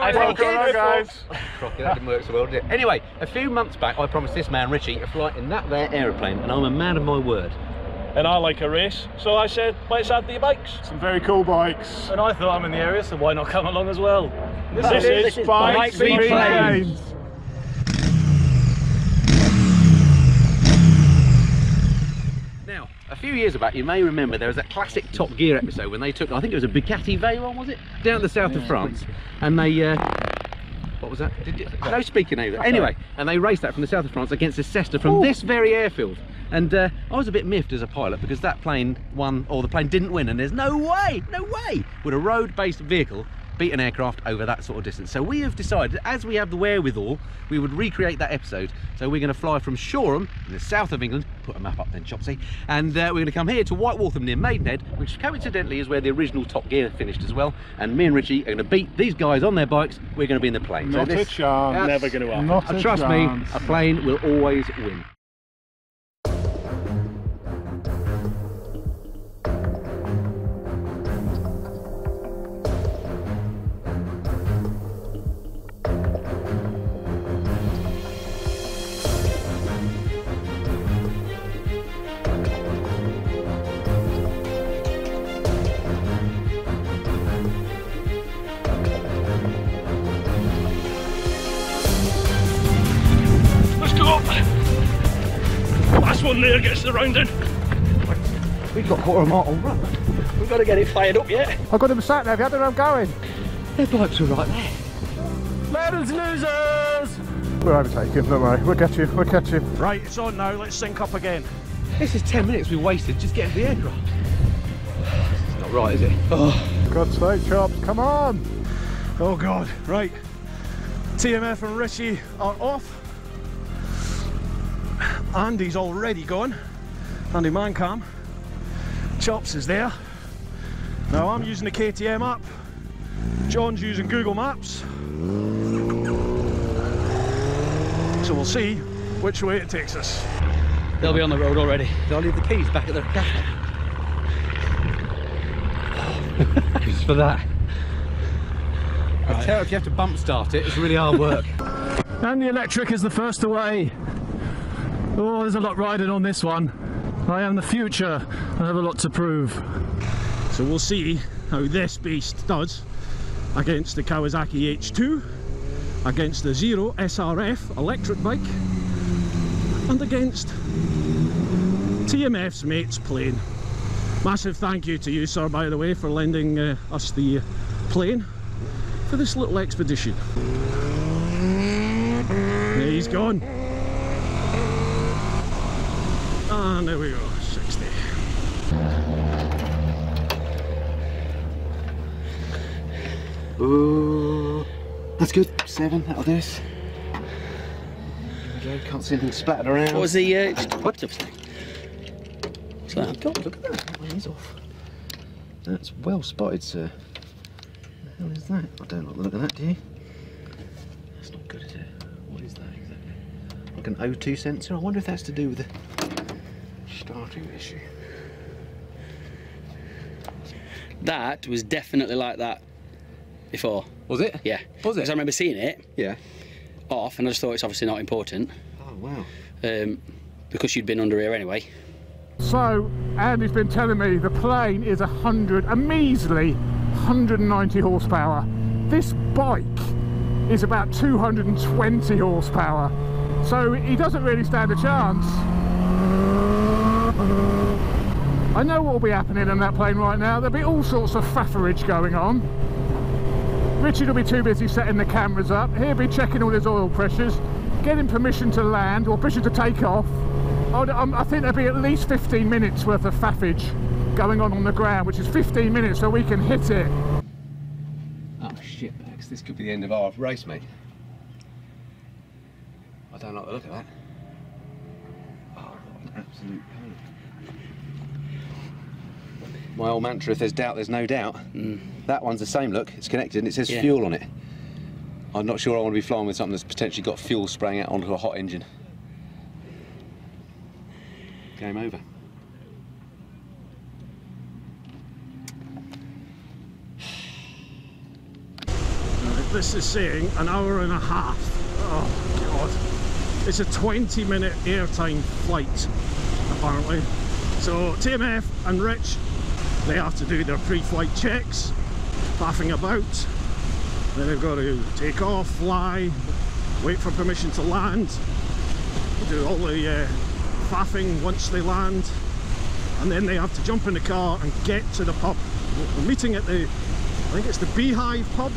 Hello, guys. Crocky, that didn't work so well, did it? Anyway, a few months back, I promised this man, Richy, a flight in that there aeroplane, and I'm a man of my word. And I like a race, so I said, let's add the bikes. Some very cool bikes. And I thought I'm in the area, so why not come along as well? This is Bikes v Planes. Now, a few years back, you may remember there was that classic Top Gear episode when they took, I think it was a Bugatti Veyron, was it? Down the south of France. And they, what was that? No speaking over. Anyway, and they raced that from the south of France against a Cessna from this very airfield. And I was a bit miffed as a pilot because that plane won, or the plane didn't win, and there's no way would a road-based vehicle beat an aircraft over that sort of distance. So we have decided, as we have the wherewithal, we would recreate that episode. So we're going to fly from Shoreham in the south of England, put a map up then, Chopsy, and we're going to come here to Whitewatham near Maidenhead, which coincidentally is where the original Top Gear finished as well. And me and Richy are going to beat these guys on their bikes. We're going to be in the plane. Not a chance. Never going to happen. Not a trust chance. me, a plane will always win. Last one there gets the rounding. We've got quarter mile on run. We've got to get it fired up yet. I've got them sat there, I don't know where I'm going. Their bikes are right there. Medals losers! We're overtaken, don't worry, we'll get you, we'll catch you. Right, it's on now, let's sync up again. This is 10 minutes we wasted just getting to the aircraft. It's not right, is it? Oh, God's sake, Chops, come on! Oh God, right. TMF and Richy are off. Andy's already gone. Andy Mancam. Chops is there. Now I'm using the KTM app. John's using Google Maps. So we'll see which way it takes us. They'll be on the road already. Did I leave the keys back at the cafe? Just for that. I tell you, if you have to bump start it, it's really hard work. And the electric is the first away. Oh, there's a lot riding on this one. I am the future. I have a lot to prove. So we'll see how this beast does against the Kawasaki H2, against the Zero SRF electric bike, and against TMF's mate's plane. Massive thank you to you, sir, by the way, for lending us the plane for this little expedition. There he's gone. And there we go, 60. Ooh, that's good. 7 out of this. There we go. Can't see anything splattered around. What was the what's up? God, look at that. That one is off. That's well spotted, sir. What the hell is that? I don't like the look of that, do you? That's not good, is it? What is that exactly? Like an O2 sensor? I wonder if that's to do with the starting issue. That was definitely like that before. Was it? Yeah. Was it? Because I remember seeing it Yeah. off, and I just thought it's obviously not important. Oh, wow. Because you'd been under here anyway. So, Andy's been telling me the plane is a measly 190 horsepower. This bike is about 220 horsepower. So he doesn't really stand a chance. I know what will be happening on that plane right now. There'll be all sorts of fafferage going on. Richard will be too busy setting the cameras up. He'll be checking all his oil pressures, getting permission to land or permission to take off. I think there'll be at least 15 minutes worth of faffage going on the ground, which is 15 minutes so we can hit it. Oh shit, Max, this could be the end of our race, mate. I don't like the look of that. Oh, what an absolute pain. My old mantra, if there's doubt, there's no doubt. That one's the same look, it's connected and it says fuel on it. I'm not sure I want to be flying with something that's potentially got fuel spraying out onto a hot engine. Game over. this is saying an hour and a half. Oh God. It's a 20-minute airtime flight, apparently. So TMF and Rich, they have to do their pre-flight checks, faffing about. Then they've got to take off, fly, wait for permission to land, do all the faffing once they land, and then they have to jump in the car and get to the pub. We're meeting at the, I think it's the Beehive pub.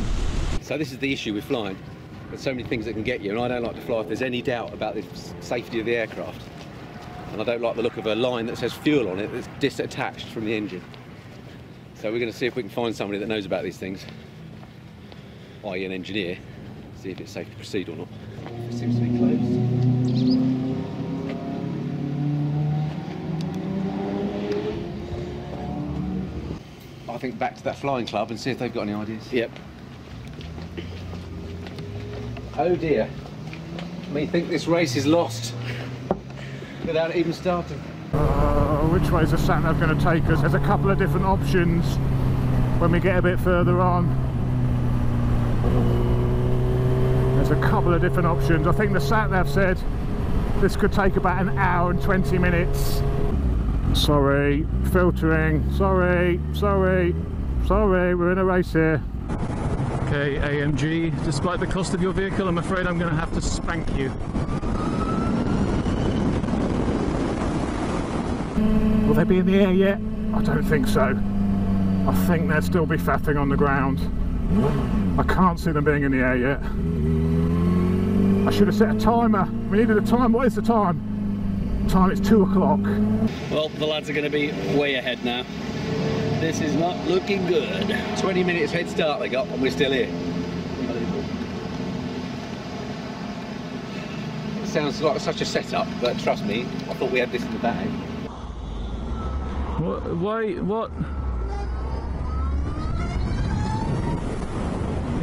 So this is the issue with flying. There's so many things that can get you, and I don't like to fly if there's any doubt about the safety of the aircraft. And I don't like the look of a line that says fuel on it that's disattached from the engine. So we're going to see if we can find somebody that knows about these things, i.e. an engineer, see if it's safe to proceed or not. It seems to be closed. I think back to that flying club and see if they've got any ideas. Yep. Oh dear. Me think this race is lost without it even starting. Which way is the sat-nav going to take us? There's a couple of different options when we get a bit further on. There's a couple of different options. I think the sat-nav said this could take about an hour and 20 minutes. Sorry, filtering. Sorry, we're in a race here. Okay, AMG, despite the cost of your vehicle, I'm afraid I'm going to have to spank you. Will they be in the air yet? I don't think so. I think they'll still be faffing on the ground. I can't see them being in the air yet. I should have set a timer. We needed a time. What is the time? Time, it's 2 o'clock. Well, the lads are going to be way ahead now. This is not looking good. 20 minutes head start they got, and we're still here. It sounds like such a setup, but trust me, I thought we had this in the bag. What? Why? What?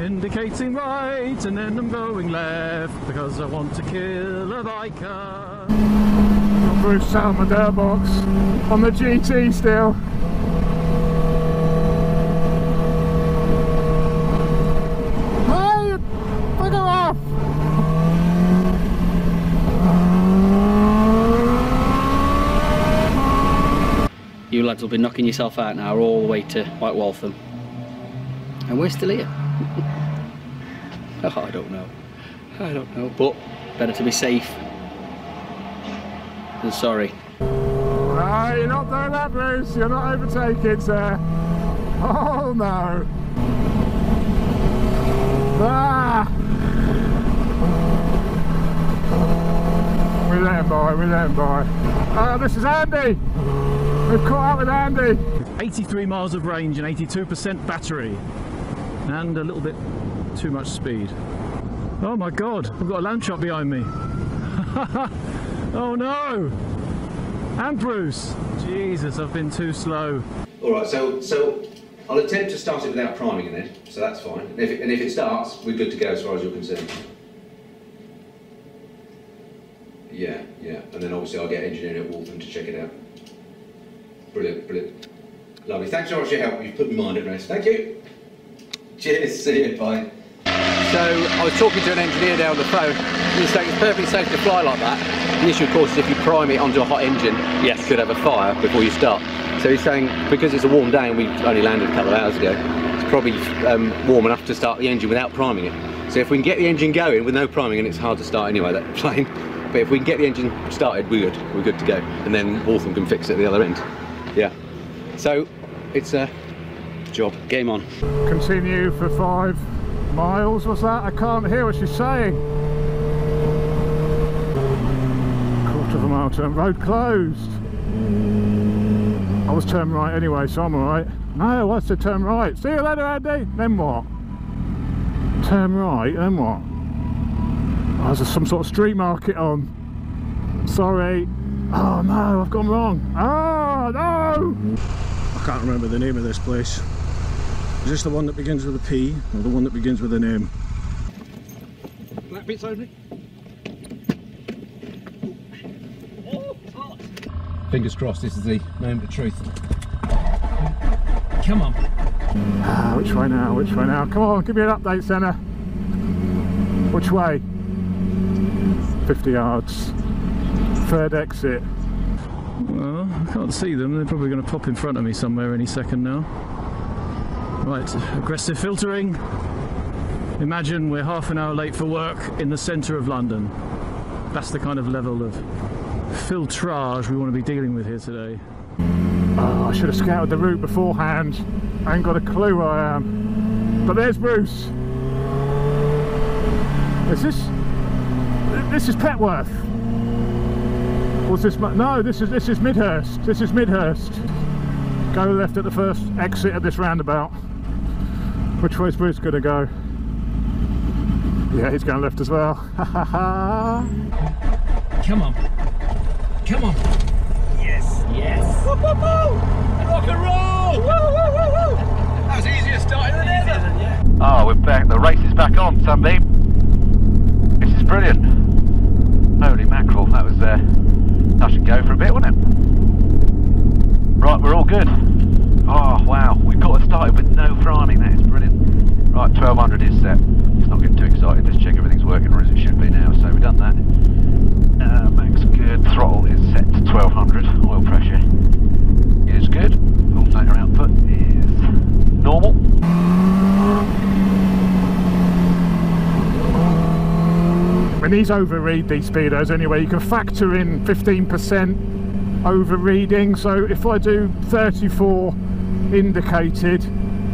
Indicating right, and then I'm going left because I want to kill a biker. Bruce sat on my dirt box on the GT still. Hey, bugger off! You lads will be knocking yourself out now all the way to White Waltham. And we're still here. Oh, I don't know, but better to be safe than sorry. Ah, you're not doing that, Bruce. You're not overtaking, sir. Oh no. Ah. We're letting by. Oh, this is Andy. We've caught up with Andy. 83 miles of range and 82% battery. And a little bit too much speed. Oh my God, I've got a land shot behind me. Oh no! And Bruce. Jesus, I've been too slow. Alright, so I'll attempt to start it without priming in it, so that's fine. And if it starts, we're good to go as far as you're concerned. Yeah, and then obviously I'll get engineering at Waltham to check it out. Brilliant. Lovely. Thanks so much for your help. You've put my mind at rest. Thank you. Cheers. See you. Bye. So I was talking to an engineer down the phone. He was saying it's perfectly safe to fly like that. The issue, of course, is if you prime it onto a hot engine, yes, it could have a fire before you start. So he's saying because it's a warm day and we only landed a couple of hours ago, it's probably warm enough to start the engine without priming it. So if we can get the engine going with no priming, and it's hard to start anyway, that plane, but if we can get the engine started, we're good to go. And then Waltham can fix it at the other end. Yeah. So it's a job. Game on. Continue for 5 miles, was that? I can't hear what she's saying. Quarter of a mile turn, road closed. I was turned right anyway, so I'm alright. No, I said turn right. See you later, Andy. Then what? Turn right, then what? Oh, there's some sort of street market on. Sorry. Oh no, I've gone wrong. Oh no! I can't remember the name of this place. Is this the one that begins with a P or the one that begins with an M? That bit's opening. Fingers crossed this is the moment of truth. Come on. Which way now? Come on, give me an update, Senna. Which way? 50 yards. Third exit. Well, I can't see them. They're probably going to pop in front of me somewhere any second now. Right, aggressive filtering. Imagine we're half an hour late for work in the centre of London. That's the kind of level of filtrage we want to be dealing with here today. Oh, I should have scouted the route beforehand. I ain't got a clue where I am. But there's Bruce. This is Petworth. What's this? No, this is Midhurst. This is Midhurst. Go left at the first exit of this roundabout. Which way's Bruce going to go? Yeah, he's going left as well. Come on. Come on. Yes, yes. Woo, woo, woo. Rock and roll. Woo, woo, woo, woo. That was easier starting than ever. Yeah. Oh, we're back. The race is back on, Sunbeam. This is brilliant. Holy mackerel, that was touch and go for a bit, wasn't it? Right, we're all good. Oh, wow. We've got it started with no priming. That is brilliant. Right, 1200 is set. Let's not get too excited. Let's check everything's working as it should be now. So we've done that. Max good. Throttle is set to 1200. Oil pressure is good. Alternator output is normal. When these overread these speedos anyway, you can factor in 15% overreading. So if I do 34 indicated,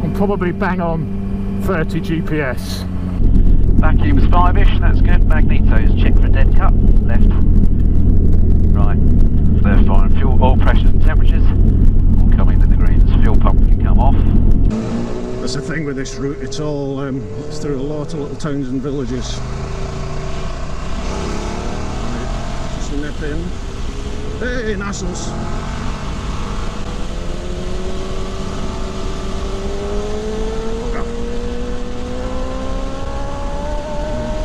I'm probably bang on 30 GPS. Vacuum's 5-ish, that's good. Magneto's checked for a dead cut. Left. Right. They're fine. Fuel, oil pressures and temperatures all coming to the greens. Fuel pump can come off. That's the thing with this route, it's all it's through a lot of little towns and villages. Just nip in. Hey, Nassels!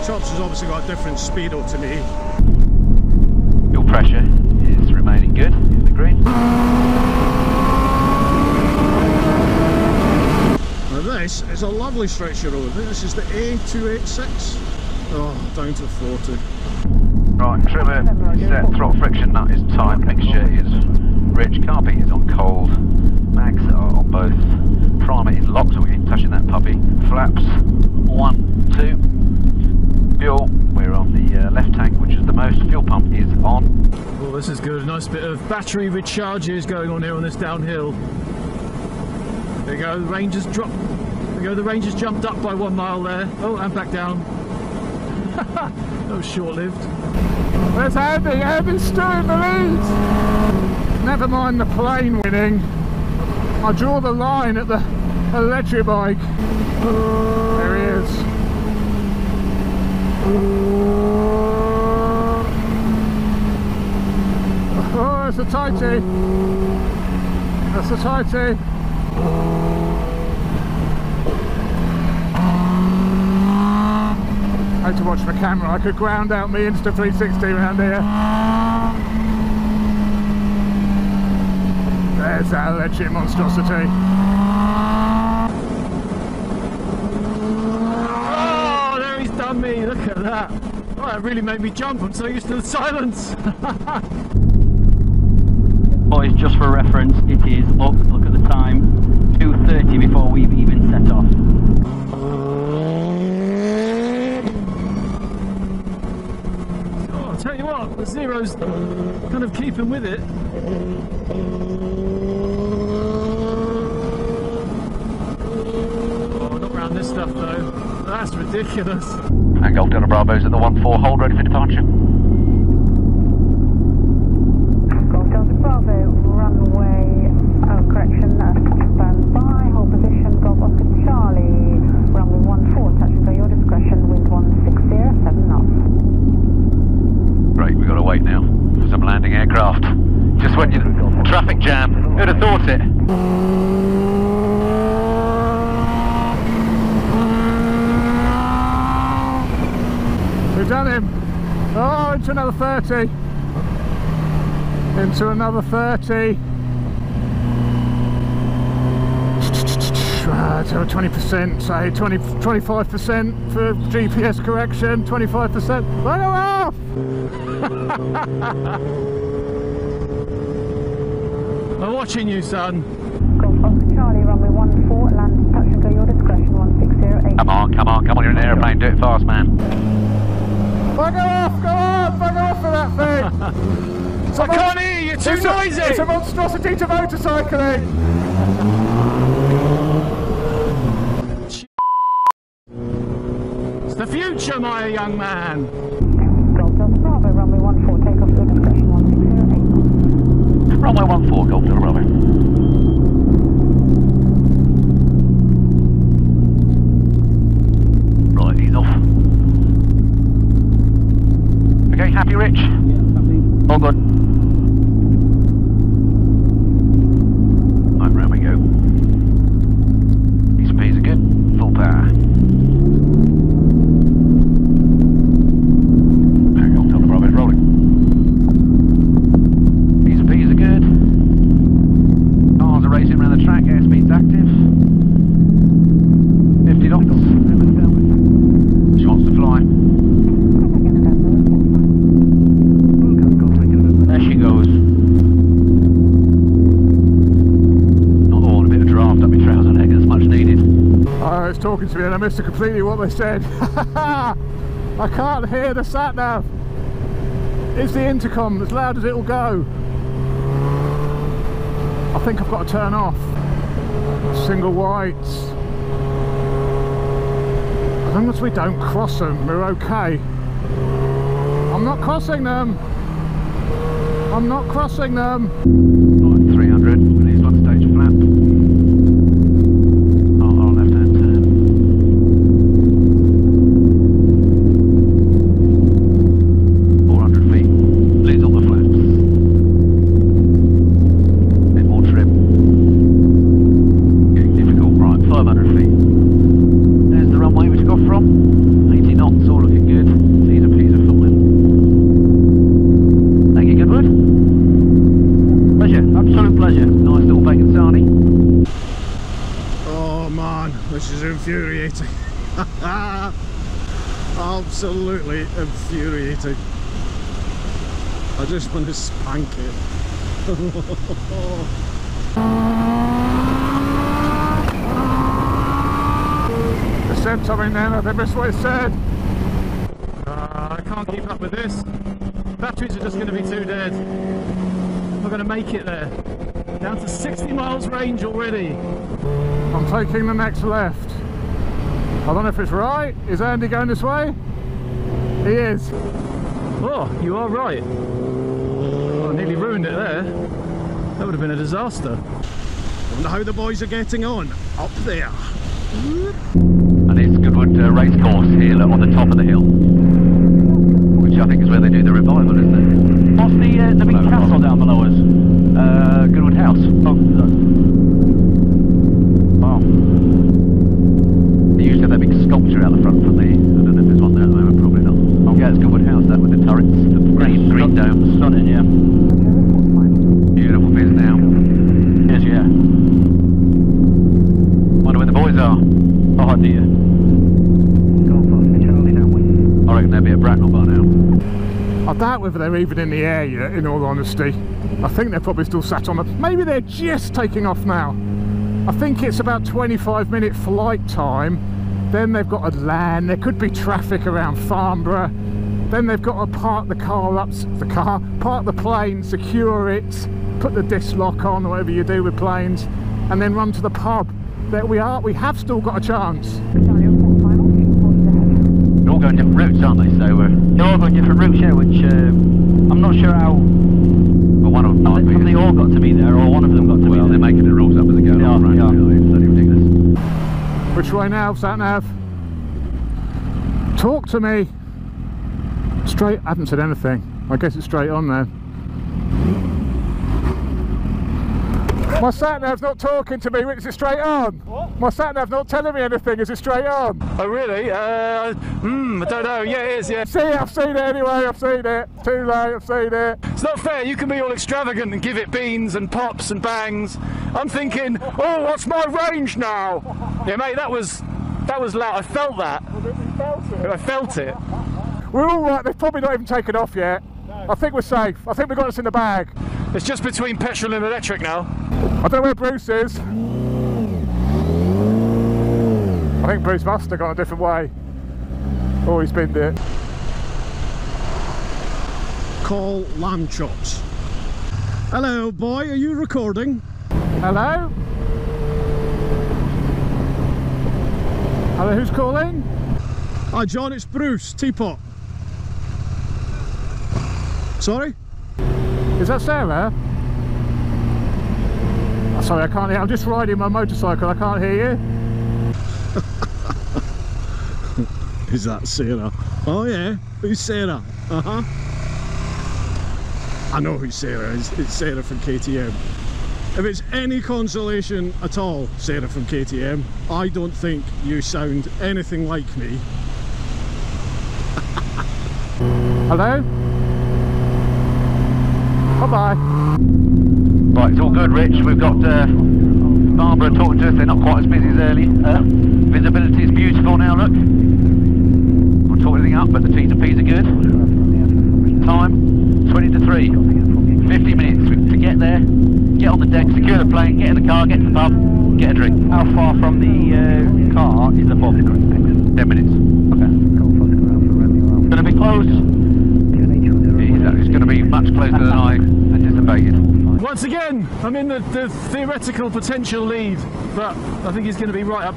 Chops has obviously got a different speedo to me. Fuel pressure is remaining good in the green. Now this is a lovely stretch of road. This is the A286. Oh, down to 40. Right, trimmer is set, throttle friction nut is tight, mixture is rich, carpet is on cold, mags are on both, primer is locked so we keep touching that puppy, flaps 1, 2, fuel, we're on the left tank which is the most, fuel pump is on. Well, this is good, a nice bit of battery recharges going on here on this downhill. There you go, the range has dropped, there you go, the range has jumped up by 1 mile there. Oh, and back down. That was short-lived. There's Andy. Andy's still in the lead. Never mind the plane winning. I draw the line at the electric bike. There he is. Oh, it's a tightie. That's a tightie. I had to watch the camera. I could ground out me Insta 360 around here. There's that electric monstrosity. Oh, there he's done me. Look at that. Oh, that really made me jump. I'm so used to the silence. Boys, just for reference, it is, look at the time, 2:30 before we've even set off. Oh, I'll tell you what, the Zero's kind of keeping with it. Oh, not round this stuff though. That's ridiculous. And Golf Delta Bravo's at the 1-4 hold ready for departure. Golf Delta Bravo, runway, correction, stand by, hold position, Golf Oscar Charlie, runway 14, touch and go your discretion, wind 160, 7 knots. Great, we've got to wait now for some landing aircraft. Just when you traffic jam, who'd have thought it? We've done him. Oh, into another 30. Into another 30. to 20%, say 25% for GPS correction, 25%. Bugger off! I'm watching you, son. Golf Oscar Charlie, runway 14, land, touch and go, your discretion, 1608. Come on, come on, come on, you're in an aeroplane, do it fast, man. Bugger off, go on, bugger off for that thing! I can't hear you, too noisy! It's a monstrosity to motorcycling! It's the future, my young man! Golf Delta Bravo, runway 14, take off your discretion, 1608. Runway 14, Golf Delta Bravo. Right, he's off. Okay, happy, Rich? Yeah, happy. All good. Right, round we go. These P's are good. Full power. There we go, Delta Bravo is rolling. These P's are good. Cars are racing around the track, airspeed's active. 50 knots. She wants to fly. There she goes. Not all, a bit of draft up my trouser leg, that's much needed. I was talking to me and I missed completely what they said. I can't hear the sat nav. It's the intercom, as loud as it'll go. I think I've got to turn off. Single whites. As long as we don't cross them, we're okay. I'm not crossing them. I'm not crossing them. Right, 300, release one stage flap. Oh, left hand turn. 400 feet, lose all the flaps. Bit more trim. Getting difficult, right, 500 feet. There's the runway we took off from. 80 knots, all looking good. These are P's are falling. Thank you, Goodwood. Pleasure, absolute pleasure. Nice little bacon sarnie. Oh man, this is infuriating. Absolutely infuriating. I just want to spank it. They said something then, I think that's what it said. I can't keep up with this. Batteries are just going to be too dead. I'm not going to make it there. Down to 60 miles range already. I'm taking the next left. I don't know if it's right. Is Andy going this way? He is. Oh, you are right. Oh, I nearly ruined it there. That would have been a disaster. I wonder how the boys are getting on up there. And it's Goodwood race course here on the top of the hill, which I think is where they do the revival, isn't it? What's the big castle down below us? Goodwood House. Oh, wow. They usually have that big sculpture out the front from the, I don't know if there's one there at the moment, probably not. Oh yeah, it's Goodwood House, that with the turrets, the green domes. Stunning, yeah. Beautiful viz now. Yes, yeah. Wonder where the boys are. Oh dear. I reckon they'll be at Bracknell by now. I doubt whether they're even in the air yet, in all honesty. I think they're probably still sat on the... Maybe they're just taking off now. I think it's about 25-minute flight time. Then they've got to land. There could be traffic around Farnborough. Then they've got to park the car up... park the plane, secure it, put the disc lock on, or whatever you do with planes, and then run to the pub. There we are. We have still got a chance. They're all going different routes, aren't they? So they're all going different routes, yeah. Which I'm not sure how. Well, one of them might be. Have they all got to be there, or one of them got to be there? Well, they're making the rules up as they go. Yeah, right. It's bloody ridiculous. Which way now, sat nav? Talk to me. Straight. I haven't said anything. I guess it's straight on then. My sat-nav's not talking to me. Is it straight on? What? My sat-nav's not telling me anything. Is it straight on? Oh really? I don't know. Yeah, it is, yeah. See, I've seen it anyway. I've seen it. Too late, I've seen it. It's not fair, you can be all extravagant and give it beans and pops and bangs. I'm thinking, oh, what's my range now? Yeah, mate, that was loud. I felt that. I felt it. We're all right. They've probably not even taken off yet. I think we're safe. I think we got us in the bag. It's just between petrol and electric now. I don't know where Bruce is. I think Bruce must have gone a different way. Oh, he's binned it. Call lamb chops. Hello, boy. Are you recording? Hello? Hello, who's calling? Hi, John. It's Bruce. Teapot. Sorry? Is that Sarah? Oh, sorry, I can't hear. I'm just riding my motorcycle. I can't hear you. Is that Sarah? Oh yeah, who's Sarah? I know who Sarah is. It's Sarah from KTM. If it's any consolation at all, Sarah from KTM, I don't think you sound anything like me. Hello? Bye-bye. Right, it's all good, Rich. We've got Barbara talking to us. They're not quite as busy as early. Visibility is beautiful now, look. We'll talk anything up, but the T2Ps are good. Time, 20 to 3. 50 minutes to get there, get on the deck, secure the plane, get in the car, get to the pub, get a drink. How far from the car is the pub? 10 minutes. Okay. Going to be close. It's going to be much closer than I anticipated. Once again, I'm in the theoretical potential lead, but I think he's going to be right up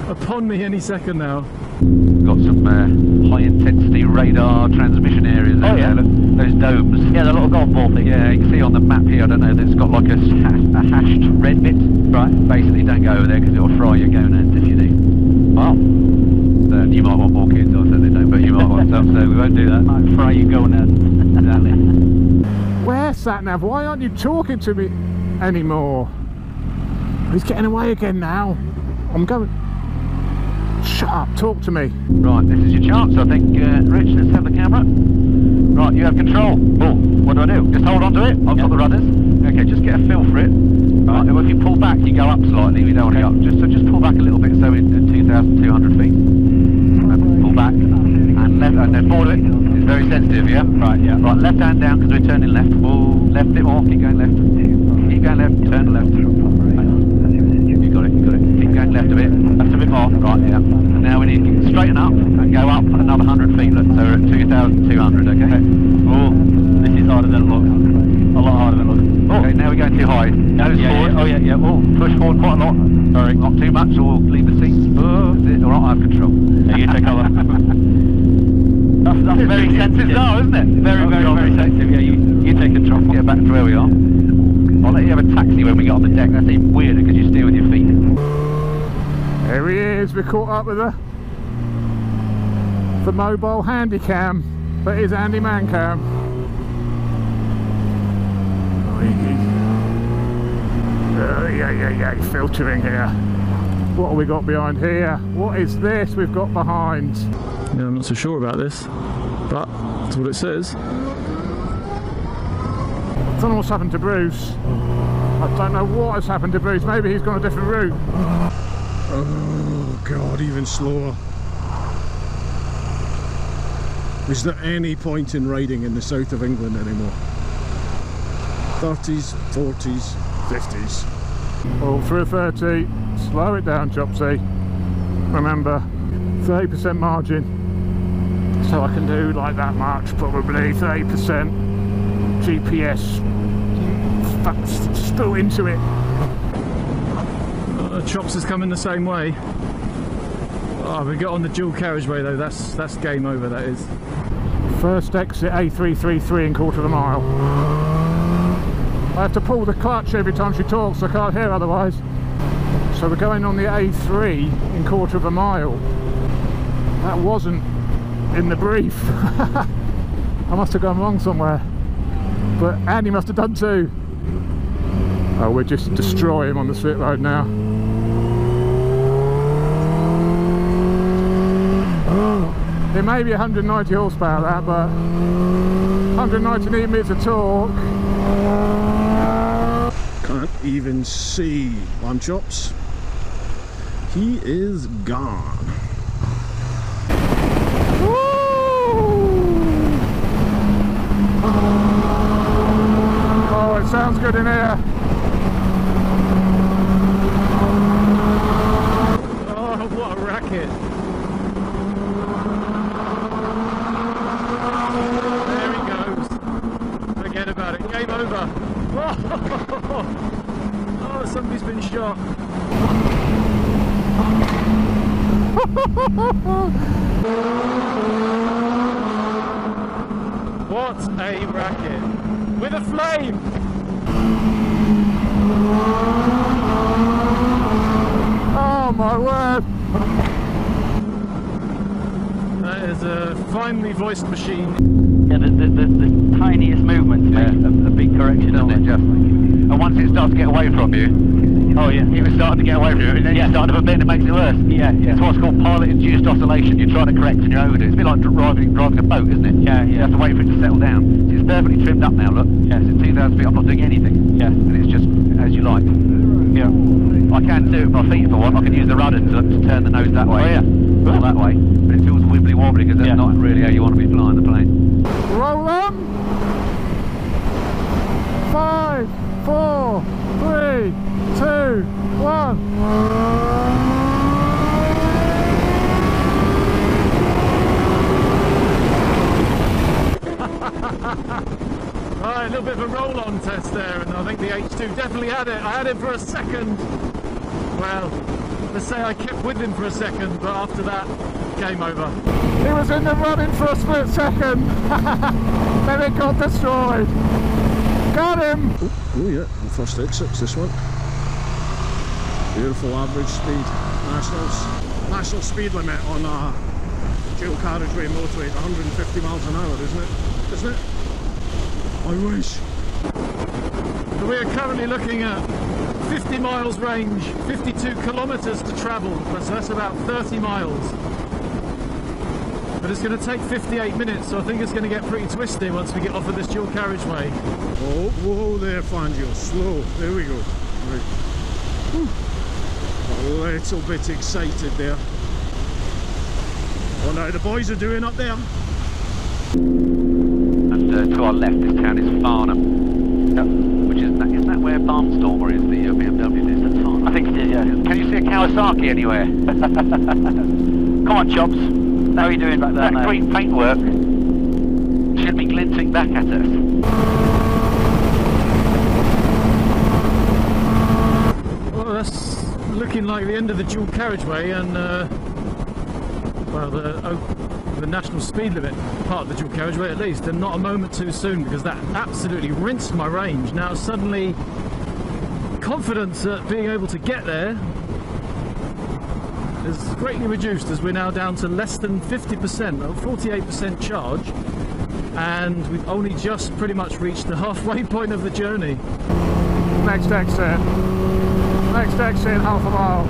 upon me any second now. Got some high intensity radar transmission areas there. Oh, yeah. Look, those domes. Yeah, the little golf ball thing. Yeah, you can see on the map here, I don't know, it's got like a hashed red bit. Right. Basically, don't go over there because it'll fry your gonads if you do. Wow. So you might want more kids, I certainly don't, but you might want some, so we won't do that. Might fry you gonads. Exactly. Where, Sat-Nav? Why aren't you talking to me anymore? He's getting away again now. I'm going... Shut up, talk to me. Right, this is your chance, I think. Rich, let's have the camera. Right, you have control. Oh, what do? Just hold on to it. I've got the rudders. Okay, just get a feel for it. Right, and if you pull back, you go up slightly. We don't want to go up. Just pull back a little bit, so in 2,200 feet. Pull back and left, and then forward of it. It's very sensitive, yeah. Right, yeah. Right, left hand down because we're turning left. Oh, left a bit more. Keep going left. Keep going left. Turn left. You got it. Keep going left a bit. That's a bit more. Right, yeah. And now we need to straighten up and go up another 100 feet. Look, so we're at 2,200. Okay. Oh, This is harder than it looks. A lot harder than it looks. oh. Okay, now we're going too high. Nose forward. Oh yeah. Oh, push forward quite a lot. Sorry, not too much, or we'll leave the seats. Oh, is it all right? I have control. Yeah, you take cover. That's very sensitive, bizarre, isn't it? Very sensitive. Yeah, you take control. Get back to where we are. I'll let you have a taxi when we get on the deck. That's even weirder because you steer with your feet. Here he is. We caught up with the mobile handy cam, but his handy man cam. Yeah, filtering here. What have we got behind here? What is this we've got behind? Yeah, I'm not so sure about this, but that's what it says. I don't know what's happened to Bruce. I don't know what has happened to Bruce. Maybe he's gone a different route. Oh God, even slower. Is there any point in riding in the south of England anymore? 30s, 40s, 50s. All through 30. Slow it down, Chopsy. Remember, 30% margin. So I can do like that much, probably 30% GPS. Still into it. Chops is coming the same way. Oh, we got on the dual carriageway though. That's game over. That is. First exit A333 in quarter of a mile. I have to pull the clutch every time she talks. I can't hear otherwise. So we're going on the A3 in quarter of a mile. That wasn't in the brief. I must have gone wrong somewhere. But Andy must have done too. Oh, we're just destroying him on the slip road now. It may be 190 horsepower that, but 190 newton meters of torque. Can't even see lamb chops. He is gone. Oh, it sounds good in here. Oh, what a racket. There he goes. Forget about it. Game over. Oh, somebody's been shot. What a racket. With a flame. Oh my word. That is a finely voiced machine. Yeah, the tiniest movements make a big correction, Doesn't it, just? And once it starts to get away from you, Oh yeah. it was starting to get away from you, and then you start to bend, it makes it worse. Yeah, yeah. It's what's called pilot-induced oscillation. You're trying to correct and you're over it. It's a bit like driving a boat, isn't it? Yeah, You yeah. have to wait for it to settle down. So it's perfectly trimmed up now, look. Yeah. It's at 2,000 feet, I'm not doing anything. Yeah. And it's just as you like. Yeah. I can do it with my feet if I want. I can use the rudder to turn the nose that way. Oh, yeah. Or that way. But it feels wibbly wobbly because that's not really how you want to be flying the plane. Roll on. 5, 4, 3, 2, 1. Right, a little bit of a roll-on test there, and I think the H2 definitely had it. I had it for a second. Well, let's say I kept with him for a second, but after that, game over. He was in the running for a split second. Then it got destroyed. Got him. Oh yeah, the first exit's this one. Beautiful average speed. National speed limit on dual carriageway motorway at 150 miles an hour, isn't it? I wish. So we are currently looking at 50 miles range, 52 kilometres to travel, so that's about 30 miles. But it's going to take 58 minutes, so I think it's going to get pretty twisty once we get off of this dual carriageway. Oh, whoa there, Fangio, slow. There we go. Right. Whew. A little bit excited there. Oh no, the boys are doing up there. And to our left, this town is Farnham. Yep. Which isn't that where Barnstormer is, the BMW is? That's Farnham. I think it is, yeah. Can you see a Kawasaki anywhere? Come on, Chops. How are you doing back there, That mate? green paintwork should be glinting back at us. Well, that's looking like the end of the dual carriageway, and well, the national speed limit part of the dual carriageway at least, and not a moment too soon, because that absolutely rinsed my range. Now suddenly confidence at being able to get there is greatly reduced, as we're now down to less than 50%, 48% charge, and we've only just pretty much reached the halfway point of the journey. Next exit. Next exit, half a mile.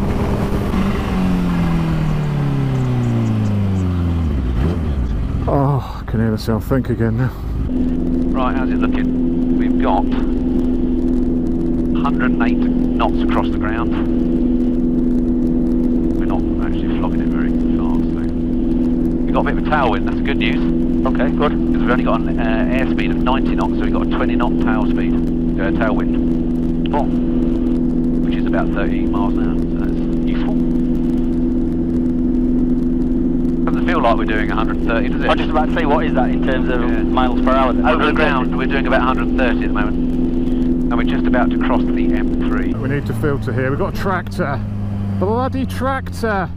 Oh, I can hear myself think again now. Right, how's it looking? We've got 108 knots across the ground. We're not actually flogging it very fast, so. We've got a bit of a tailwind, that's good news. Okay, good. Because we've only got an airspeed of 90 knots, so we've got a 20 knot tailwind. Oh, which is about 30 miles an hour, so that's useful. Doesn't feel like we're doing 130, does it? I was just about to say, what is that in terms of miles per hour? Then? Over the ground, we're doing about 130 at the moment. And we're just about to cross the M3. We need to filter here. We've got a tractor. Bloody tractor.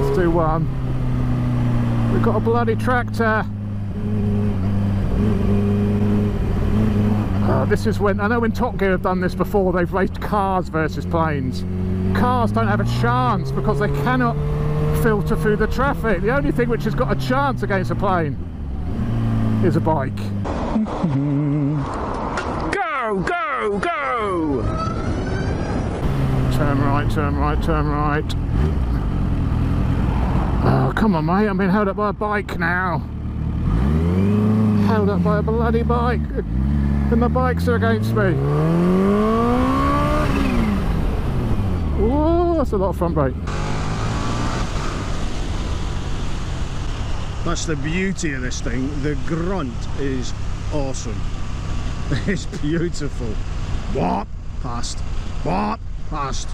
Let's do one. We've got a bloody tractor. This is when, I know when Top Gear have done this before, they've raced cars versus planes. Cars don't have a chance because they cannot filter through the traffic. The only thing which has got a chance against a plane is a bike. Go! go, go, go! Turn right, turn right, turn right. Oh, come on, mate. I'm being held up by a bike now. Held up by a bloody bike. And the bikes are against me. Whoa, that's a lot of front brake. That's the beauty of this thing. The grunt is awesome. It's beautiful. Whop, past. Whop, past.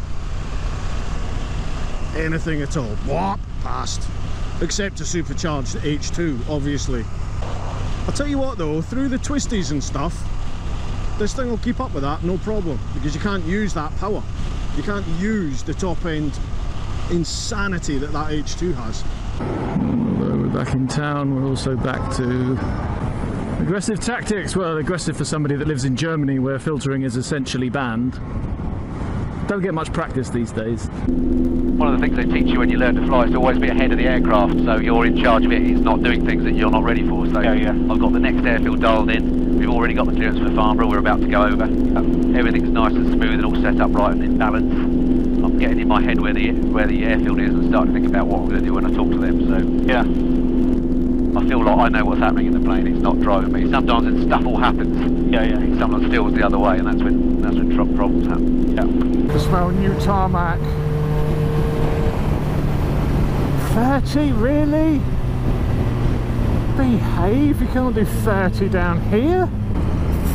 Anything at all. Whop, past. Except a supercharged H2, obviously. I'll tell you what though, through the twisties and stuff, this thing will keep up with that, no problem. Because you can't use that power. You can't use the top end insanity that that H2 has. Although we're back in town, we're also back to aggressive tactics. Well, aggressive for somebody that lives in Germany where filtering is essentially banned. Don't get much practice these days. One of the things they teach you when you learn to fly is to always be ahead of the aircraft, so you're in charge of it. It's not doing things that you're not ready for. So I've got the next airfield dialed in. We've already got the clearance for Farnborough. We're about to go over. Everything's nice and smooth and all set up right and in balance. I'm getting in my head where the airfield is and starting to think about what I'm going to do when I talk to them. So yeah, I feel like I know what's happening in the plane. It's not driving me. Sometimes when stuff all happens, someone steals the other way, and that's when problems happen. Yeah. I smell new tarmac. 30, really? Behave, you can't do 30 down here.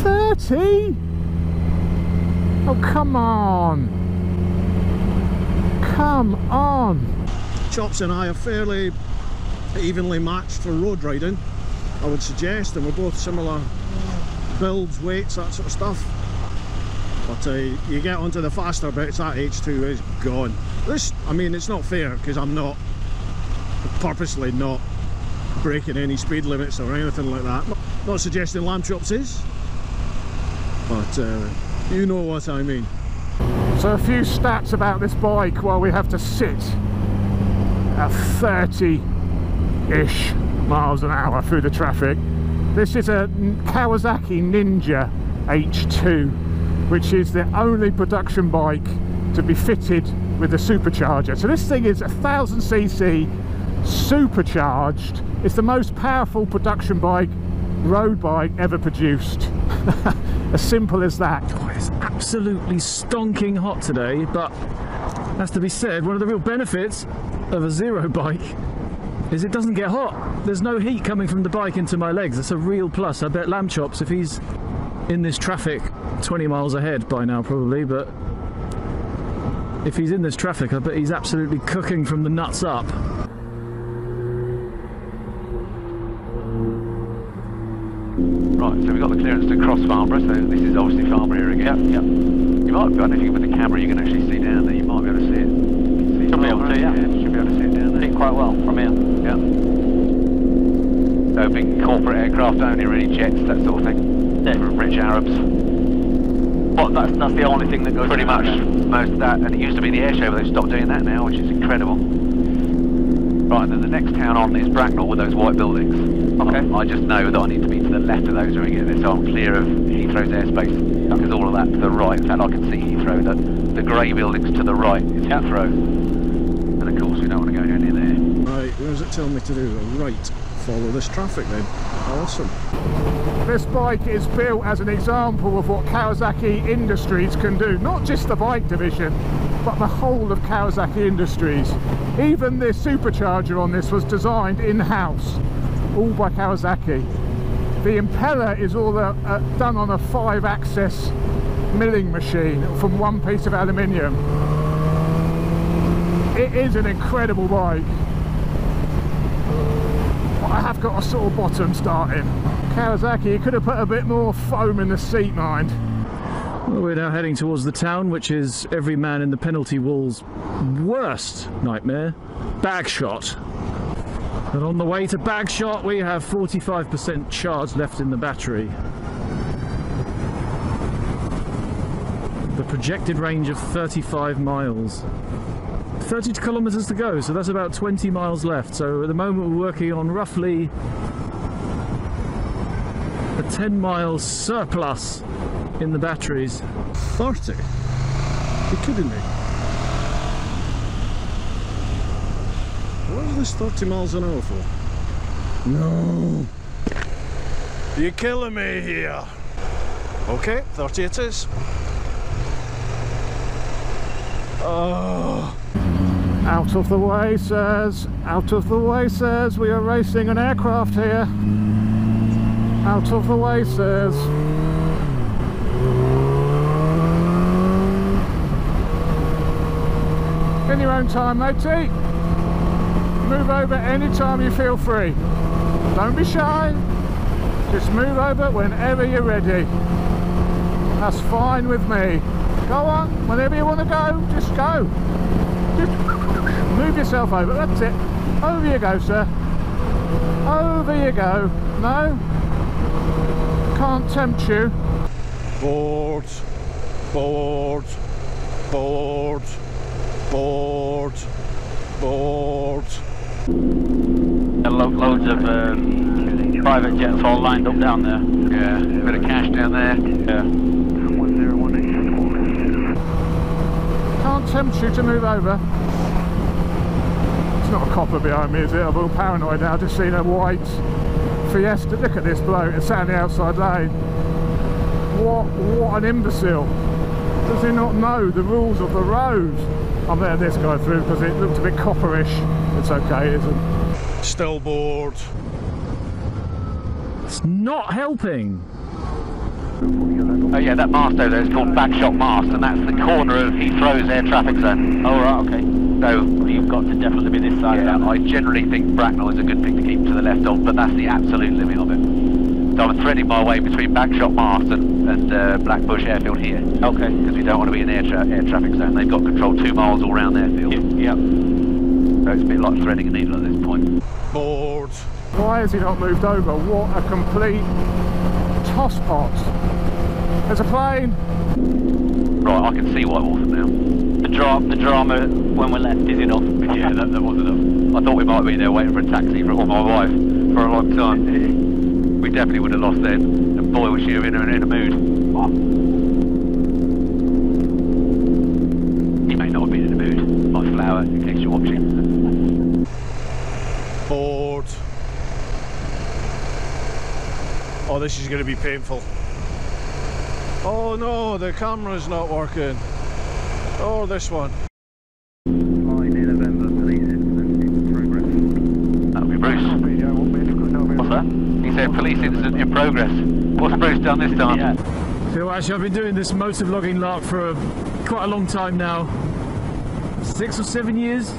30? Oh, come on. Come on. Chops and I are fairly evenly matched for road riding, I would suggest, and we're both similar builds, weights, that sort of stuff. But you get onto the faster bits, that H2 is gone. This, I mean, it's not fair because I'm not purposely not breaking any speed limits or anything like that. Not suggesting lamb chops is, but you know what I mean. So a few stats about this bike while we have to sit at 30-ish miles an hour through the traffic. This is a Kawasaki Ninja H2, which is the only production bike to be fitted with a supercharger. So this thing is 1000cc supercharged. It's the most powerful production bike, road bike ever produced. As simple as that. Oh, it's absolutely stonking hot today, but has to be said, one of the real benefits of a zero bike is it doesn't get hot. There's no heat coming from the bike into my legs. That's a real plus. I bet Lamb Chops, if he's in this traffic 20 miles ahead by now probably, but if he's in this traffic I bet he's absolutely cooking from the nuts up. Right, so we've got the clearance to cross Farnborough, so this is obviously Farnborough here again. Yep. You might be able to, if you with the camera you can actually see down there, you might be able to see it. Should be able to, yeah. Should be able to see it down there. See it quite well from here. Yeah. So big corporate aircraft only, really, jets, that sort of thing. Yeah. For rich Arabs. What, that's the only thing that goes Pretty much most of that, and it used to be the air show, but they've stopped doing that now, which is incredible. Right, and then the next town on is Bracknell with those white buildings. Okay. I just know that I need to be to the left of those when we get there, so I'm clear of Heathrow's airspace, because all of that to the right, in fact I can see Heathrow, the grey buildings to the right is Heathrow, and of course we don't want to go near there. Right, what does it tell me to do? Right, follow this traffic then. Awesome. This bike is built as an example of what Kawasaki Industries can do. Not just the bike division, but the whole of Kawasaki Industries. Even the supercharger on this was designed in-house, all by Kawasaki. The impeller is all done on a 5-axis milling machine from one piece of aluminium. It is an incredible bike. But I have got a sore bottom starting. Kawasaki, you could have put a bit more foam in the seat, mind. Well, we're now heading towards the town, which is every man in the penalty wall's worst nightmare, Bagshot. And on the way to Bagshot we have 45% charge left in the battery. The projected range of 35 miles. 30 kilometers to go, so that's about 20 miles left. So at the moment we're working on roughly a 10-mile surplus in the batteries. 30? You're kidding me. What is this 30 miles an hour for? No! You're killing me here! Okay, 30 it is. Oh. Out of the way, sirs. Out of the way, sirs. We are racing an aircraft here. Out of the way, sirs. In your own time, matey. Move over anytime you feel free. Don't be shy. Just move over whenever you're ready. That's fine with me. Go on, whenever you want to go, just go. Just move yourself over, that's it. Over you go, sir. Over you go. No? Can't tempt you. Board, board, board, board, board. Loads of private jets all lined up down there. Yeah, a bit of cash down there. Yeah. Can't tempt you to move over. It's not a copper behind me, is it? I'm all paranoid now, just seen a white Fiesta. Look at this bloke, it's sat in the outside lane. What an imbecile. Does he not know the rules of the road? I'm letting this guy through because it looked a bit copperish. It's okay, it isn't. Still bored. It's not helping. Oh yeah, that mast over there is called Backshot Mast, and that's the corner of Heathrow's air traffic zone. Oh right, okay. So you've got to definitely be this side. Yeah, I generally think Bracknell is a good thing to keep to the left of, but that's the absolute limit of it. So I'm threading my way between Backshot Mast and Blackbush Airfield here. Okay. Because we don't want to be in air traffic zone. They've got control 2 miles all round their field. Yep. So it's a bit like threading a needle at this point. Bored. Why has he not moved over? What a complete tosspot. There's a plane. Right, I can see White Waltham now. The drama when we left is enough. Yeah, that was enough. I thought we might be there waiting for a taxi or my wife for a long time. We definitely would have lost then. And boy, was she in a mood. He may not have been in a mood. My flower, in case you're watching. Bored. Oh, this is going to be painful. Oh no, the camera's not working. Oh, this one. That'll be Bruce. What's that? He said police incident in progress. What's Bruce done this time? Yeah. So actually, I've been doing this motor vlogging lark for quite a long time now. 6 or 7 years.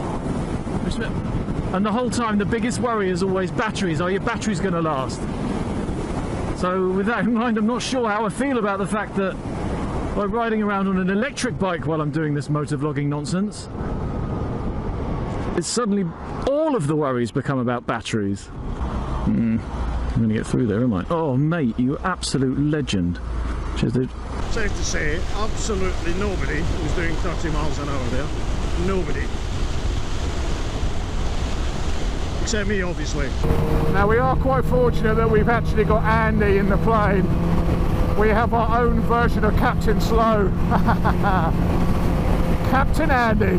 And the whole time, the biggest worry is always batteries. Are your batteries going to last? So with that in mind, I'm not sure how I feel about the fact that by riding around on an electric bike while I'm doing this motor vlogging nonsense, it's suddenly all of the worries become about batteries. I'm going to get through there, am I? Oh mate, you absolute legend. Cheers, dude. Safe to say, absolutely nobody was doing 30 miles an hour there. Nobody. Except me, obviously. Now we are quite fortunate that we've actually got Andy in the plane. We have our own version of Captain Slow. Captain Andy,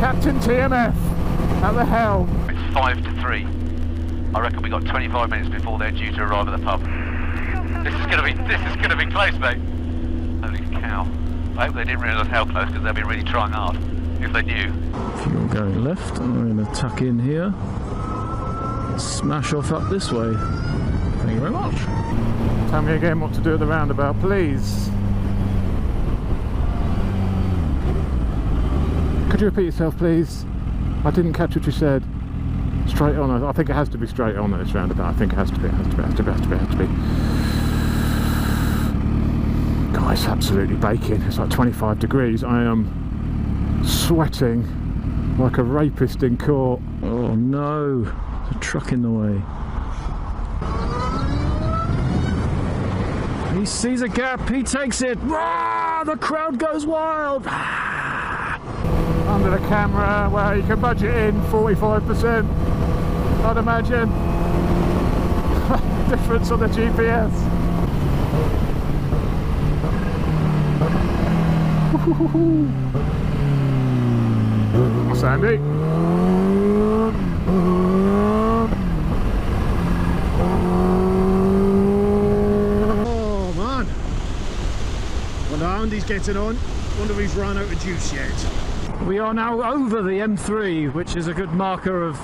Captain TMF at the helm. It's 5 to 3. I reckon we got 25 minutes before they're due to arrive at the pub. This is gonna be close, mate. Holy cow! I hope they didn't realise how close, because they've been really trying hard. If they knew. If you're going left, I'm going to tuck in here. Smash off up this way. Thank you very much. Tell me again what to do at the roundabout, please. Could you repeat yourself, please? I didn't catch what you said. Straight on. I think it has to be straight on at this roundabout. I think it has to be. Guys, absolutely baking. It's like 25 degrees. I am sweating like a rapist in court. Oh no. A truck in the way. He sees a gap, he takes it. Ah, the crowd goes wild. Ah. Under the camera, well, you can budget in 45%, I'd imagine. Difference on the GPS. Sandy. Oh man, wonder how Andy's getting on. Wonder if he's run out of juice yet. We are now over the M3, which is a good marker of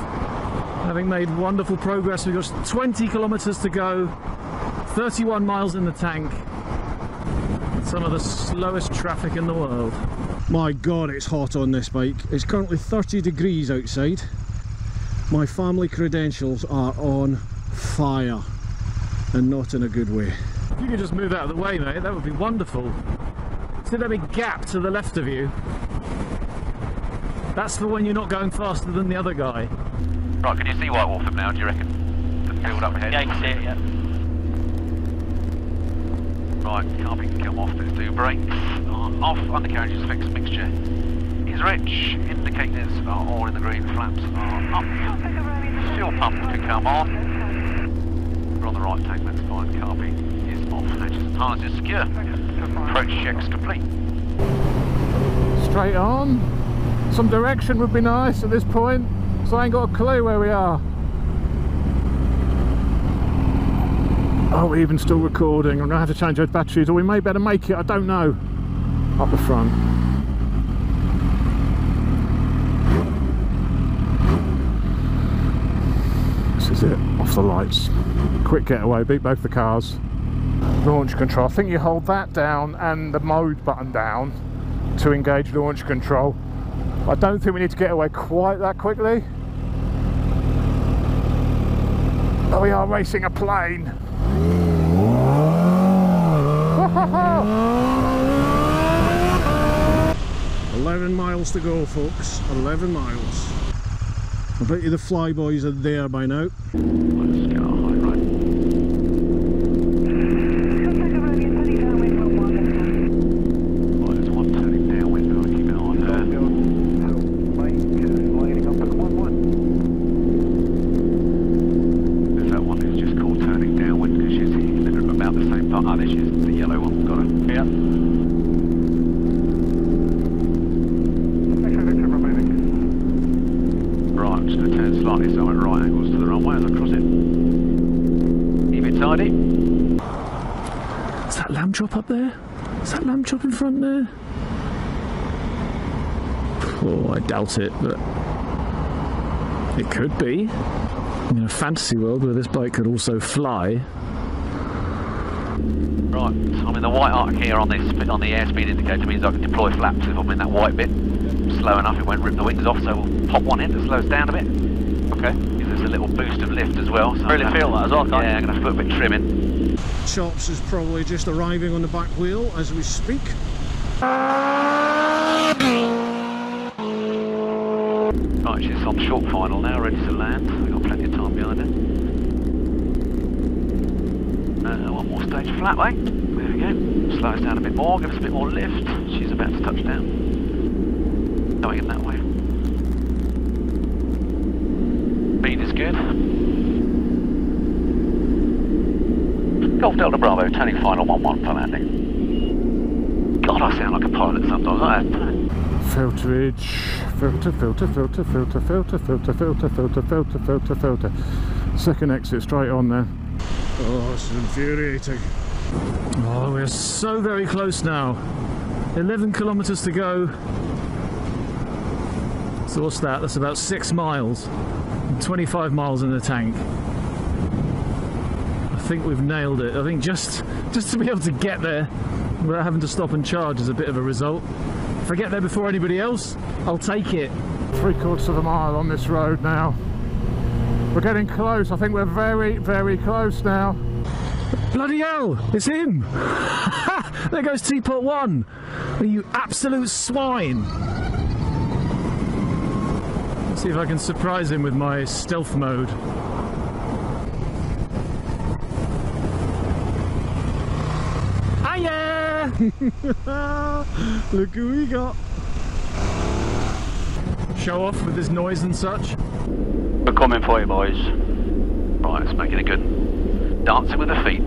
having made wonderful progress. We've got 20 kilometers to go, 31 miles in the tank. Some of the slowest traffic in the world. My god, it's hot on this bike. It's currently 30 degrees outside. My family credentials are on fire, and not in a good way. If you could just move out of the way, mate, that would be wonderful. See that big gap to the left of you? That's for when you're not going faster than the other guy. Right, can you see White Wolf now, do you reckon? The field up ahead? Yeah, you can see it, yeah. Right, carby can come off, let's do brakes. Off, undercarriage is fixed, mixture is rich, indicators are all in the green, flaps are up. Fuel pump can come on. We're on the right tank, that's fine, carby is off, hatches and harness is secure. Approach checks complete. Straight on. Some direction would be nice at this point, so I ain't got a clue where we are. Are we even still recording? I'm going to have to change those batteries, or we may better make it, I don't know. Up the front. This is it, off the lights. Quick getaway, beat both the cars. Launch control, I think you hold that down and the mode button down to engage launch control. I don't think we need to get away quite that quickly. But we are racing a plane. 11 miles to go, folks. 11 miles. I bet you the flyboys are there by now. Let's get our high right. Right, there's one turning downwind, but I'll keep it on there. There's that one that's just called turning downwind because she's in about the same part. Ah, there she is, the yellow one, got her. Yeah. Right, I'm just going to turn slightly so I'm at right angles to the runway as I cross it. Keep it tidy. Is that lamb chop up there? Is that lamb chop in front there? Oh, I doubt it, but it could be. In a fantasy world where this bike could also fly. Right, so I'm in the white arc here on this, on the airspeed indicator, means I can deploy flaps if I'm in that white bit. Slow enough, it won't rip the wings off, so we'll pop one in to slow us down a bit. Okay. Gives us a little boost of lift as well. So really feel that as well, can't you? Yeah, I'm going to put a bit of trim in. Chops is probably just arriving on the back wheel as we speak. Right, she's on short final now, ready to land. We've got plenty of time behind her. One more stage of flat, mate. There we go. Slow us down a bit more, give us a bit more lift. She's about to touch down. Going in that way. Speed is good. Golf Delta Bravo, turning final 1-1 for landing. God, I sound like a pilot sometimes. Filterage, filter, filter, filter, filter, filter, filter, filter, filter, filter, filter, filter. Second exit straight on there. Oh, this is infuriating. Oh, we're so very close now. 11 kilometers to go. So what's that? That's about 6 miles. 25 miles in the tank. I think we've nailed it. I think just to be able to get there without having to stop and charge is a bit of a result. If I get there before anybody else, I'll take it. 3/4 of a mile on this road now. We're getting close. I think we're very, very close now. Bloody hell, it's him! There goes TeapotOne. You absolute swine. Let's see if I can surprise him with my stealth mode. Hiya! Look who we got. Show off with his noise and such. We're coming for you, boys. Right, it's making a good dancing with the feet.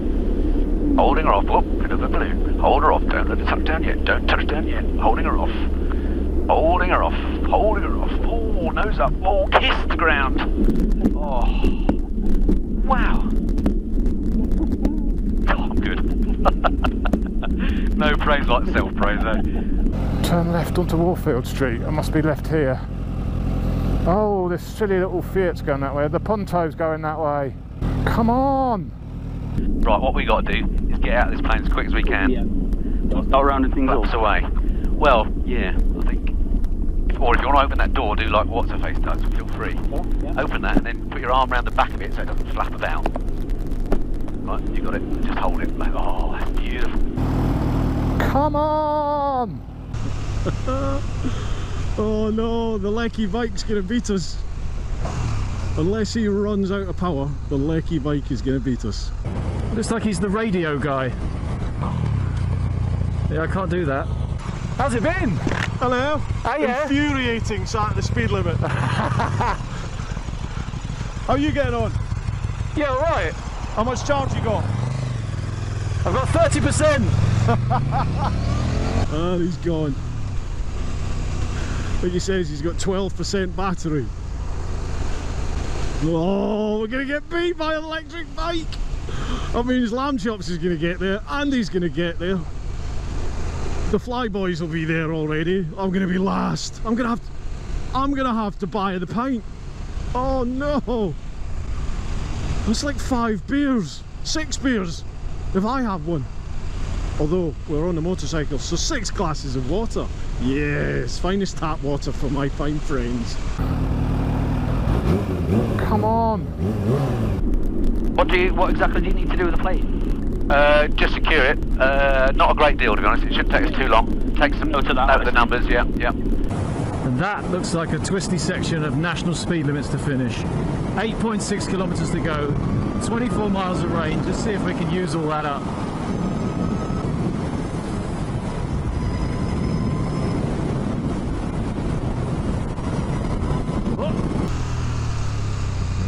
Holding her off. Oh, bit of a balloon. Hold her off. Don't let it touch down yet. Don't touch down yet. Holding her off. Holding her off. Holding her off. Oh, nose up. Oh, kiss the ground. Oh. Wow. Oh, I'm good. No praise like self-praise, eh? Turn left onto Warfield Street. I must be left here. Oh, this silly little Fiat's going that way. The Punto's going that way. Come on! Right, what we got to do is get out of this plane as quick as we can. Yeah. Start rounding things up. Flaps away. Well, yeah, I think. Or if you want to open that door, do like what's her face does. Feel free. Yeah. Open that and then put your arm around the back of it so it doesn't flap about. Right, you got it. Just hold it. Like, oh, that's beautiful. Come on! Oh no, the Lecky bike's gonna beat us. Unless he runs out of power, the Lecky bike is gonna beat us. Looks like he's the radio guy. Yeah, I can't do that. How's it been? Hello. Hiya. Infuriating, sat at the speed limit. How you getting on? Yeah, all right. How much charge you got? I've got 30%. Ah, he's gone. Like he says, he's got 12% battery. Oh, we're gonna get beat by an electric bike. I mean, his lamb chops is gonna get there, Andy's gonna get there. The Flyboys will be there already. I'm gonna be last. I'm gonna have to buy the pint. Oh no! That's like 5 beers, 6 beers, if I have one. Although we're on the motorcycle, so 6 glasses of water. Yes, finest tap water for my fine friends. Come on! What exactly do you need to do with the plane? Just secure it. Not a great deal, to be honest. It shouldn't take us too long. Take some note of the numbers. Yeah, yeah. And that looks like a twisty section of national speed limits to finish. 8.6 kilometers to go, 24 miles of range. Let's see if we can use all that up.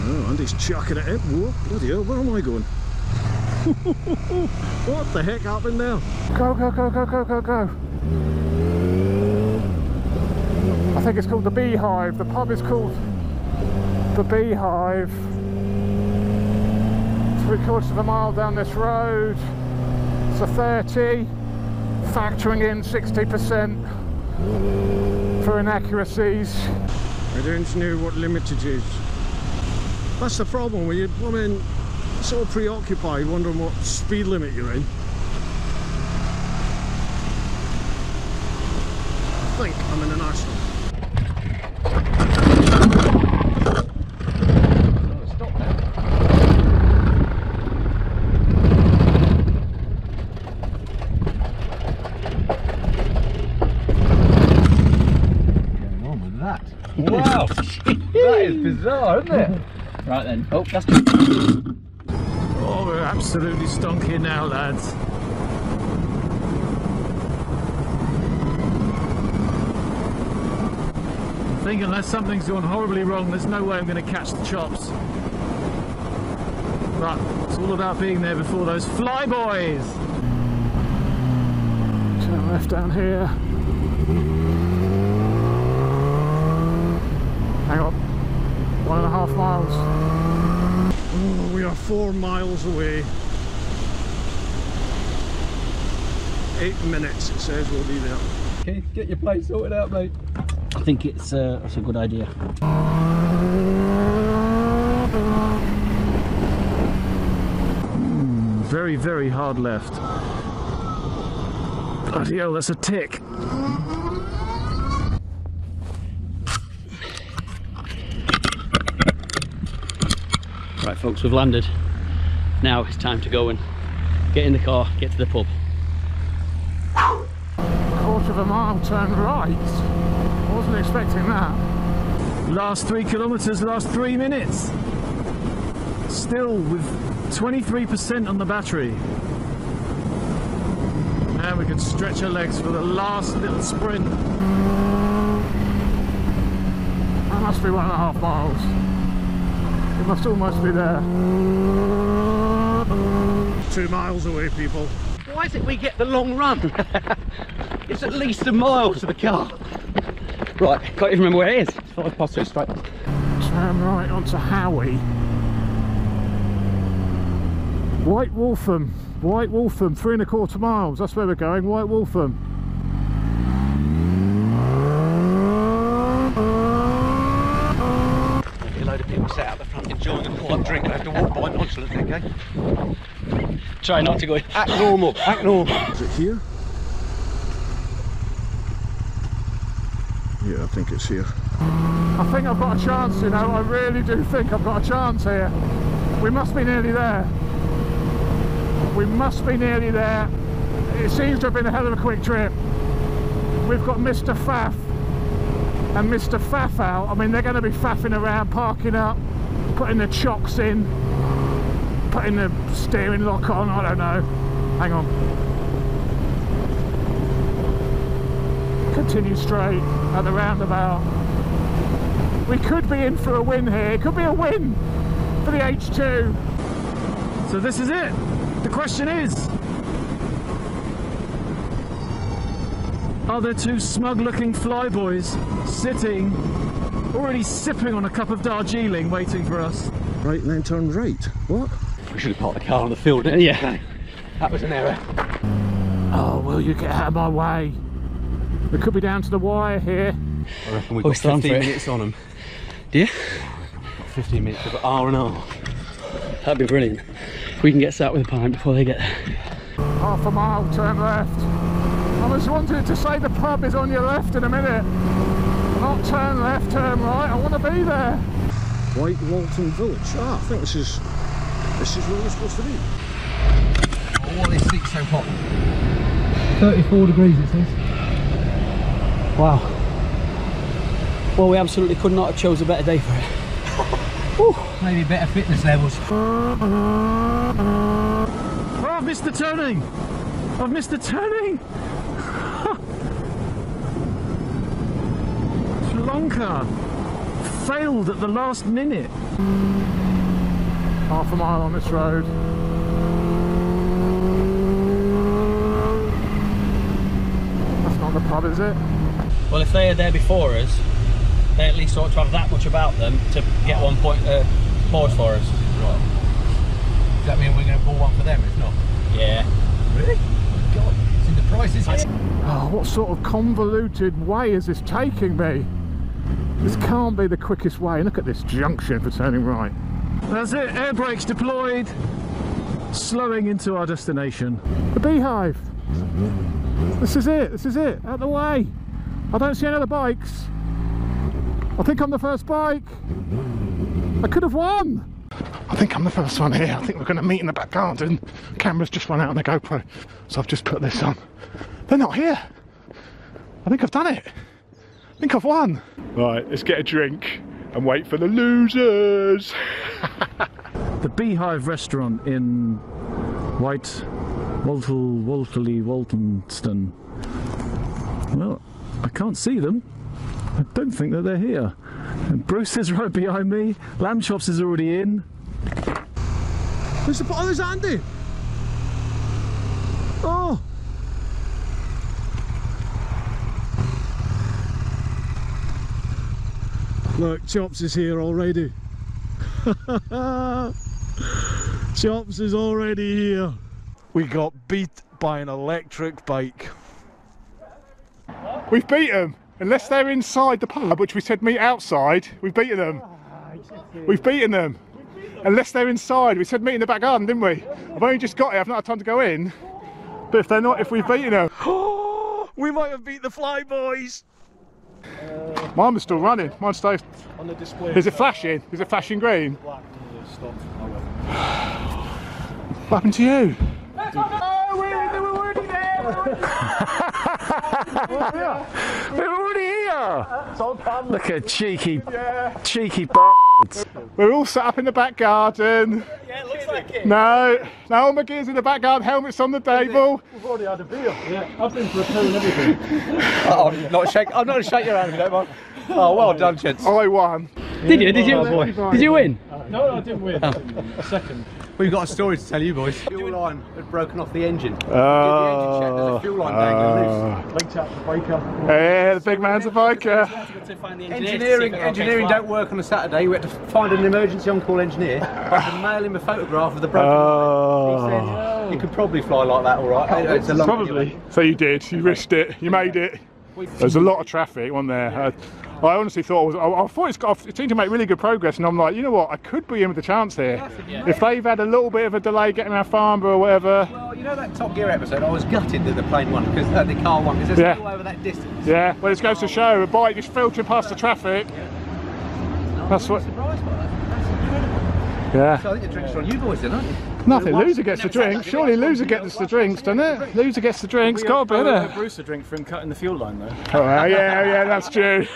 Oh, Andy's chucking it in. Whoa, bloody hell, where am I going? What the heck happened there? Go, go, go, go, go, go, go. I think it's called the Beehive. The pub is called the Beehive. 3/4 of a mile down this road. It's a 30, factoring in 60% for inaccuracies. I don't know what limit it is. That's the problem when you're so preoccupied wondering what speed limit you're in. I think I'm in a national. Stop there. What's going on with that? Wow! That is bizarre, isn't it? Right then. Oh, that's Oh, we're absolutely stonking now, lads. I think unless something's gone horribly wrong, there's no way I'm going to catch the chops. But it's all about being there before those Flyboys. Turn left down here. Hang on. 1.5 miles. Oh, we are 4 miles away. 8 minutes it says we'll be there. Okay, get your plate sorted out, mate. I think it's a good idea. Very, very hard left. Bloody hell, that's a tick. Right folks, we've landed. Now it's time to go and get in the car, get to the pub. 1/4 of a mile turn right. I wasn't expecting that. Last 3 kilometers, last 3 minutes. Still with 23% on the battery. Now we can stretch our legs for the last little sprint. That must be 1.5 miles. It must almost be there. 2 miles away, people. Why is it we get the long run? It's at least a mile to the car. Right, can't even remember where it is. It's 5 past 2 straight. Turn right onto Howie. White Waltham, 3¼ miles. That's where we're going, White Waltham. A load of people sat out the front enjoying a quiet drink and have to walk by nonchalantly, okay? Try not to go in. Act normal, act normal. Is it here? Yeah, I think it's here. I think I've got a chance, you know, I really do think I've got a chance here. We must be nearly there. We must be nearly there. It seems to have been a hell of a quick trip. We've got Mr. Faff and Mr. Faff out. I mean, they're going to be faffing around, parking up, putting the chocks in, putting the steering lock on, I don't know. Hang on. Continue straight at the roundabout. We could be in for a win here. It could be a win for the H2. So this is it. The question is, are there 2 smug-looking flyboys sitting, already sipping on a cup of Darjeeling, waiting for us? Right, and then turn right. What? We should have parked the car on the field, didn't we? Yeah. That was an error. Oh, will you get out of my way? We could be down to the wire here. I reckon we've got 15 minutes on them. Do you? 15 minutes, we've got R&R. That'd be brilliant. We can get set with a pint before they get there. ½ mile, turn left. I was wanting to say the pub is on your left in a minute. Not turn left, turn right. I want to be there. White Waltham Village. Ah, I think this is where we're supposed to be. Oh, what this seat's so hot. 34 degrees it says. Wow. Well, we absolutely could not have chose a better day for it. Maybe better fitness levels. Oh, I've missed the turning! I've missed the turning! Sri Lanka failed at the last minute. ½ mile on this road. That's not the pub, is it? Well, if they are there before us, they at least ought to have that much about them to get 1 point forward for us. Right. Does that mean we're going to pull one for them if not? Yeah. Really? God, it's in the prices here. Oh, what sort of convoluted way is this taking me? This can't be the quickest way. Look at this junction for turning right. That's it, air brakes deployed. Slowing into our destination. The beehive. This is it, out the way. I don't see any other bikes. I think I'm the first bike. I could have won. I think I'm the first one here. I think we're going to meet in the back garden. Camera's just run out on the GoPro, so I've just put this on. They're not here. I think I've done it. I think I've won. Right, let's get a drink and wait for the losers. The Beehive restaurant in Walthamston. Well, I can't see them. I don't think that they're here. And Bruce is right behind me. Lamb Chops is already in. Oh, there's Andy. Oh. Look, Chops is here already. Chops is already here. We got beat by an electric bike. We've beat them. Unless they're inside the pub, which we said meet outside, we've beaten them. We've beaten them. Unless they're inside, we said meet in the back garden, didn't we? I've only just got it, I've not had time to go in. But if they're not, if we've beaten them. We might have beat the Fly Boys. Mine was still running. Mine stays. On the display. Is it flashing? Is it flashing green? Black stop. What happened to you? They were already there! They were already here! Look at cheeky b****s. We're all set up in the back garden. Yeah, it looks like it. No all my gear's in the back garden, helmets on the table. We've already had a beer. Yeah, I've been for a pill and everything. I'm not going to shake your hand if you don't mind. Oh, well done, gents. I won. Did you? Did you? Did you win? No, I didn't win. Second. We've got a story to tell you boys. The fuel line had broken off the engine. Oh. Did the engine check, there's a fuel line dangling loose. Linked out the biker. Yeah, the big man's a biker. Engineering don't work on a Saturday. We had to find an emergency on-call engineer. I had to mail him a photograph of the broken line. He said, you could probably fly like that all right. It's a long Probably. So you did, you risked it, you made it. There's a lot of traffic, wasn't there? I honestly thought it seemed to make really good progress, and I'm like, you know what, I could be in with a chance here. If they've had a little bit of a delay getting around Farnborough or whatever. Well, you know that Top Gear episode, I was gutted that the plane won, because the car won, because they're still over that distance. Yeah, well, it goes to show, a bike just filtering past the traffic. That's what. Surprised by that. Yeah. So I think the drinks are on you boys then, aren't you? Nothing, loser gets the drinks. Surely loser gets the drinks, doesn't it? Loser gets the drinks, got a bit, innit? Bruce a drink for him cutting the fuel line though. Oh, yeah, that's true.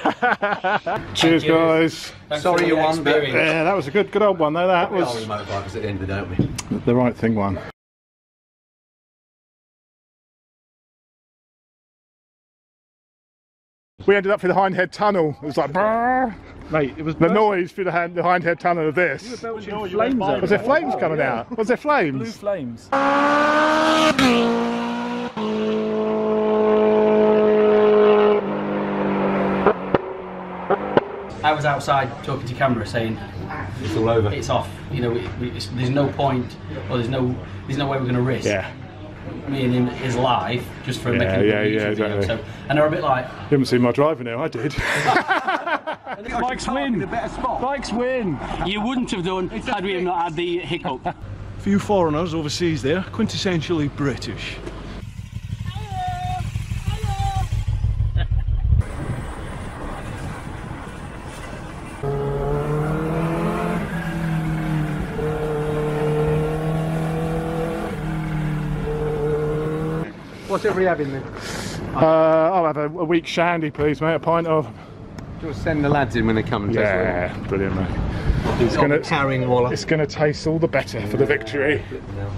Cheers, guys. Sorry you won, but Yeah, that was a good old one though. That we are was the motorbikers at the end of the day, aren't we? the right thing one. We ended up through the Hindhead Tunnel. It was like, brrr. Mate, it was The noise through the Hindhead Tunnel of this. flames. Was there flames coming out? Was there flames? Blue flames. I was outside talking to camera saying It's all over. it's off. You know, there's no point, or there's no way we're going to risk. Yeah. Me and him is live just for making a yeah, YouTube video. exactly. So, and they're a bit like, You haven't seen my driver now, I did. Bikes win. Bikes win. you wouldn't have done had we not had the hiccup. Few foreigners overseas there, quintessentially British. What's every having then? I'll have a weak shandy, please, mate. A pint of. Just send the lads in when they come and taste Yeah, brilliant, mate. it. It's gonna- carrying Waller. It's going to taste all the better for the victory. Now.